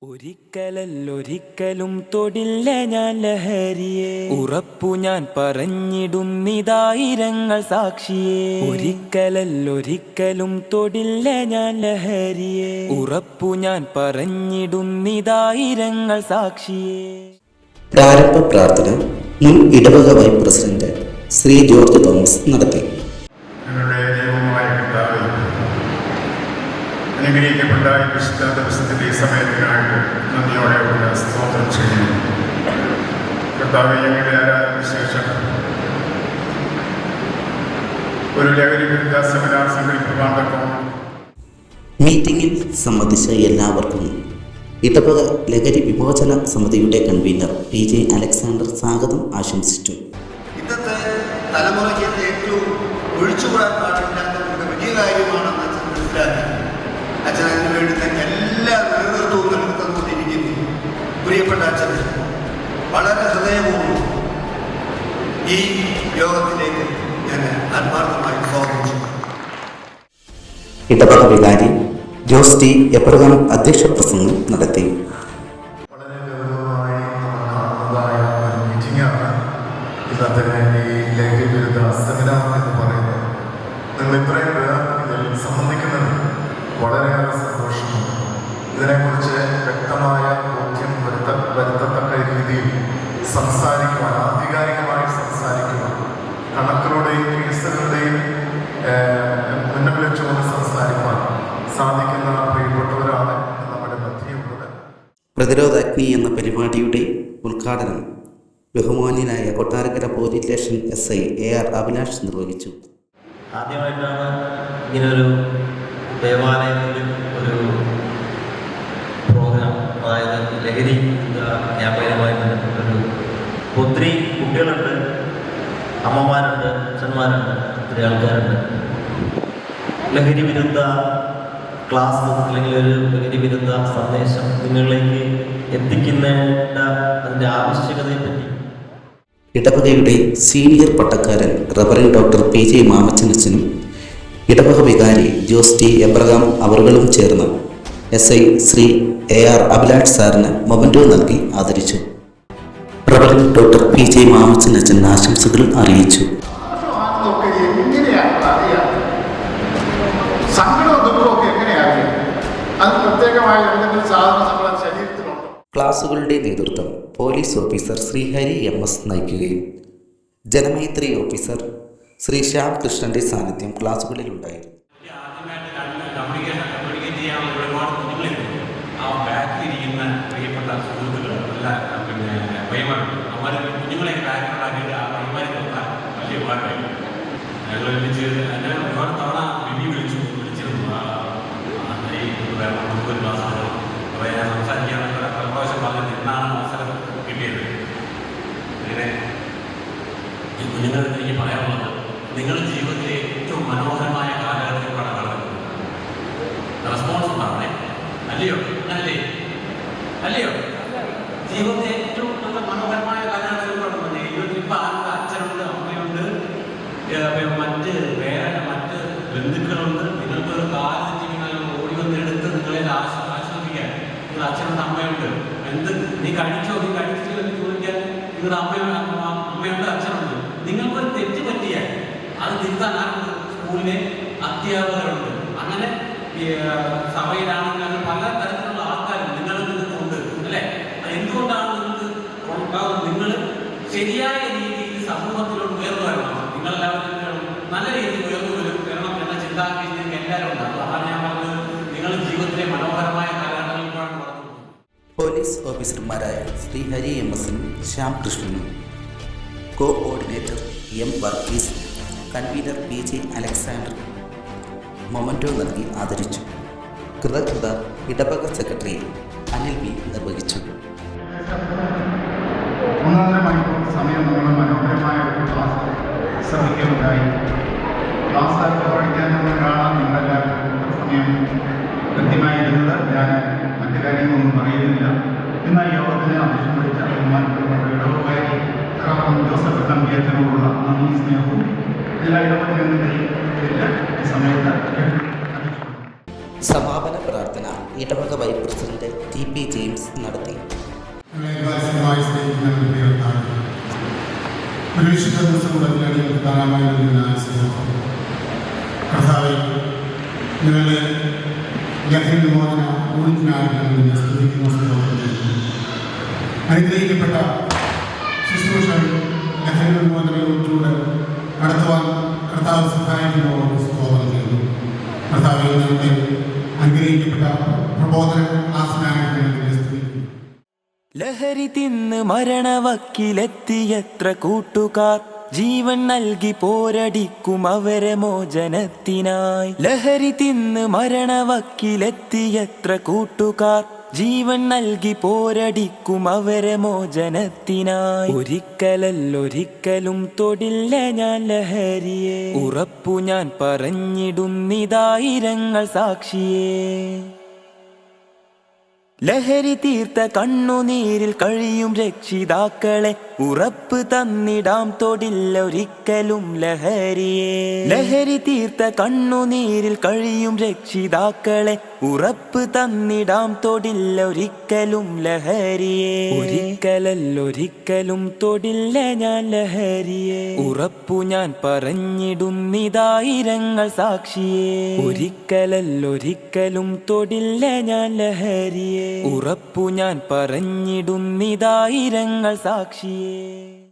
ഒരിക്കലല്ലൊരിക്കലും തൊടില്ല ഞാൻ ലഹരിയെ, ഉറപ്പു ഞാൻ പറഞ്ഞിടുന്നിതായിരങ്ങൾ സാക്ഷിയെ. ഒരിക്കലല്ലൊരിക്കലും തൊടില്ല ഞാൻ ലഹരിയെ, ഉറപ്പു ഞാൻ പറഞ്ഞിടുന്നിതായിരങ്ങൾ സാക്ഷിയെ. പ്രാരംഭ പ്രാർത്ഥന മുൻ ഇടവക vice president Shri George Thomas നടത്തി. അനുഗ്രഹിക്കപ്പെട്ട വിശുദ്ധ ദിവസത്തിൻ്റെ ഈ സമയത്തിനായിട്ട് നന്ദിയോടെ സ്തോത്രം ചെയ്യുന്നു. കർത്താവേ, ഞങ്ങളുടെ ആരാധന ശേഷം ഒരു ലഹരി വിരുദ്ധ സെമിനാർ സംഘടിപ്പിക്കാൻ മീറ്റിംഗിൽ സംബന്ധിച്ച എല്ലാവർക്കും ഇടവക ലഹരി വിമോചന സമിതിയുടെ കൺവീനർ PJ അലക്സാണ്ടർ സ്വാഗതം ആശംസിച്ചു. ഇന്നത്തെ തലമുറയ്ക്ക് ഏറ്റവും ഒഴിച്ചുകൂടാൻ പാടില്ലാത്ത ഒരു വലിയ കാര്യമാണെന്ന് അച്ഛൻ മനസ്സിലാക്കി. അച്ഛൻ അതിന് വേണ്ടി തന്നെ എല്ലാ നേതൃത്വവും നൽകുന്നുകൊണ്ടിരിക്കുന്നു. പ്രിയപ്പെട്ട അച്ഛൻ വളരെ ഹൃദയപൂർവ്വം ഈ യോഗത്തിലേക്ക് ഞാൻ ആത്മാർത്ഥമായി സ്വാഗതം ചെയ്യുന്നു. ഇടവക വികാരി ജോസ് ടി എബ്രഹാം അധ്യക്ഷ പ്രസംഗം നടത്തി. വളരെ ഗൗരവമായി നമ്മൾ കാണുന്നതായ ഒരു മീറ്റിംഗാണ് ഇന്നത്തെ ഈ ലഹരി വിരുദ്ധ സെമിനാർ എന്ന് പറയുന്നത്. നിങ്ങൾ ഇത്രയും പേർ ഇതിൽ സംബന്ധിക്കുന്നത് വളരെയേറെ സന്തോഷമുണ്ട്. ഇതിനെക്കുറിച്ച് വ്യക്തമായ ബോധ്യം വരുത്തത്തക്ക രീതിയിൽ സംസാരിക്കുവാൻ, ആധികാരികമായി സംസാരിക്കുവാൻ, കണക്കുകളുടെയും കേസുകളുടെയും മുന്നിൽ വെച്ചുകൊണ്ട് സംസാരിക്കുവാൻ സാധിക്കുന്ന പ്രിയപ്പെട്ടവരാണ് നമ്മുടെ മധ്യമുള്ളത്. പ്രതിരോധാഗ്നി എന്ന പരിപാടിയുടെ ഉദ്ഘാടനം ബഹുമാന്യനായ Kottarakkara police station SI AR Abhilash നിർവഹിച്ചു. ആദ്യമായിട്ടാണ് ഇങ്ങനൊരു ദേവാലയത്തിൽ ഒരു പ്രോഗ്രാം, അതായത് ലഹരി ക്യാമ്പയിനുമായി ബന്ധപ്പെട്ടൊരു ഒത്തിരി കുട്ടികളുണ്ട്, അമ്മമാരുണ്ട്, അച്ഛന്മാരുണ്ട്, ഒത്തിരി ആൾക്കാരുണ്ട്. ലഹരി വിരുദ്ധ ക്ലാസ് അല്ലെങ്കിൽ ഒരു ലഹരി വിരുദ്ധ സന്ദേശം നിങ്ങളിലേക്ക് എത്തിക്കുന്നതിൻ്റെ അതിൻ്റെ ആവശ്യകതയെപ്പറ്റി ഇടവകയുടെ സീനിയർ പട്ടക്കാരൻ റവറൻഡ് ഡോക്ടർ PJ മാമച്ചനച്ചനും ഇടവക വികാരി ജോസ് ടി എബ്രഹാം അവറുകളും ചേർന്ന് SI ശ്രീ AR അഭിലാഷ് സാറിന് മൊമെന്റോ നൽകി ആദരിച്ചു. റവറൻഡ് ഡോക്ടർ PJ മാമച്ചനച്ചൻ ആശംസകൾ അറിയിച്ചു. ക്ലാസുകളുടെ നേതൃത്വം police officer Shri Hari MS നയിക്കുകയും ജനമൈത്രി ഓഫീസർ ശ്രീ ശ്യാം കൃഷ്ണന്റെ സാന്നിധ്യം ക്ലാസുകളിലുണ്ടായിരുന്നു. കുഞ്ഞുങ്ങൾക്ക് എനിക്ക് പറയാനുള്ളത്, നിങ്ങളുടെ ജീവിതത്തിലെ ഏറ്റവും മനോഹരമായ കാലഘട്ടത്തിലൂടെ കടന്നത് റെസ്പോൺസ് ഉണ്ടാവണേ, അല്ലയോ? ജീവിതത്തിലെ ഏറ്റവും നല്ല മനോഹരമായ കാലഘട്ടത്തിലൂടെ കടന്നത്. ജീവിതത്തിൽ ഇപ്പം ആരുടെ അച്ഛനുണ്ട്, അമ്മയുണ്ട്, മറ്റ് ബന്ധുക്കളുണ്ട്. നിങ്ങൾക്കൊരു കാലം ജീവിക്കാൻ ഓടി വന്നെടുത്ത് നിങ്ങളെ ആശ്രമിക്കാൻ നിങ്ങളുടെ അച്ഛനുണ്ട്, അമ്മയുണ്ട്. നീ കഴിച്ചില്ലോ എന്ന് ചോദിക്കാൻ നിങ്ങളുടെ അമ്മയുണ്ട്, അച്ഛനുണ്ട്. നിങ്ങൾക്കൊരു തെറ്റ് പറ്റിയാൽ അത് തിരുത്താൻ ആരുണ്ട്? സ്കൂളിലെ അധ്യാപകരുണ്ട്. അങ്ങനെ സഭയിലാണെങ്കിൽ അങ്ങനെ പല തരത്തിലുള്ള ആൾക്കാരും നിങ്ങൾക്കുണ്ട്, അല്ലേ? എന്തുകൊണ്ടാണ് നിങ്ങൾ ശരിയായ രീതിയിൽ സമൂഹത്തിലോട്ട് ഉയർന്നു വരണം. നിങ്ങളെല്ലാവരും നല്ല രീതിയിൽ ഉയർന്നു വരണം എന്ന ചിന്താഗതി എല്ലാവരും ഉണ്ട്. അതാണ് ഞാൻ പറഞ്ഞത്, നിങ്ങളുടെ ജീവിതത്തിലെ മനോഹരമായ കാലഘട്ടങ്ങളിലാണ് വളർന്നു. പോലീസ് ഓഫീസർമാരായ ശ്രീ ഹരി MSനും ശ്യാം കൃഷ്ണനും, coordinator M Varghese, convener PJ Alexander memento നൽകി ആദരിച്ചു. കൃതജ്ഞത ഇടവക സെക്രട്ടറി അനിൽ B നിർവഹിച്ചു. 3.5 മണിക്കൂർ സമയം നമ്മൾ മനോഹരമായ ഒരു ക്ലാസ് ശ്രമിക്കുകയുണ്ടായി. ക്ലാസ് പഠിക്കാൻ നമ്മൾ കാണാൻ നിങ്ങളെല്ലാവരും സമയം കൃത്യമായിരുന്നത്. ഞാൻ മറ്റു കാര്യങ്ങളൊന്നും പറയുന്നില്ല. എന്നാൽ യോഗത്തിന് അധ്യക്ഷം വഹിച്ച ബഹുമാനപ്പെട്ട ഇടവകാരി ജോസഫ് തമ്പിയത്തിനോടുള്ള നന്ദി സ്നേഹവും എല്ലാ ഇടവകയിലും ഈ സമയത്ത് സമാപന പ്രാർത്ഥന ഇടവക ഇടവക വൈസ് പ്രസിഡന്റ് TP ജെയിംസ് നടത്തി. ഒരു വിശുദ്ധ ദിവസം മുതലാണ് പ്രധാനമായി നിങ്ങളുടെ ലഹരി വിമോചന ഊർജ്ജത്തിനായിട്ട് സ്തുതിക്കുന്ന അനുഗ്രഹിക്കപ്പെട്ട ശുശ്രൂഷകൾ ലഹരി വിമോചനത്തിലൂടെ നടത്തുവാൻ കർത്താവ് സഹായിക്കുന്നവർ സ്തോത്രം ചെയ്യുന്നു. കർത്താവിൽ നമുക്ക് അനുഗ്രഹിക്കപ്പെട്ട പ്രബോധന ക്ലാസ്സിനായിട്ട് സ്തുതിക്കുന്നു. ലഹരി തിന്ന് മരണവക്കിലെത്തിയത്ര കൂട്ടുകാർ ജീവൻ നൽകി പോരടിക്കും അവരെ മോചനത്തിനായി. ലഹരി തിന്ന് മരണവക്കിലെത്തിയത്ര കൂട്ടുകാർ ജീവൻ നൽകി പോരടിക്കും അവരെ മോചനത്തിനായി. ഒരിക്കലല്ലൊരിക്കലും തൊടില്ല ഞാൻ ലഹരിയെ, ഉറപ്പു ഞാൻ പറഞ്ഞിടുന്നിതായിരങ്ങൾ സാക്ഷിയേ. ലഹരി തീർത്ത കണ്ണുനീരിൽ കഴിയും രക്ഷിതാക്കളെ ഉറപ്പ് തന്നിടാം തൊടില്ല ഒരിക്കലും ലഹരിയെ. ലഹരി തീർത്ത കണ്ണുനീരിൽ കഴിയും രക്ഷിതാക്കളെ ഉറപ്പ് തന്നിടാം തൊടില്ല ഒരിക്കലും ലഹരിയെ. ഒരിക്കലല്ലൊരിക്കലും തൊടില്ല ഞാൻ ലഹരിയെ, ഉറപ്പു ഞാൻ പറഞ്ഞിടുന്നിതായിരങ്ങൾ സാക്ഷിയേ. ഒരിക്കലല്ലൊരിക്കലും തൊടില്ല ഞാൻ ലഹരിയെ, ഉറപ്പു ഞാൻ പറഞ്ഞിടുന്നിതായിരങ്ങൾ സാക്ഷിയേ.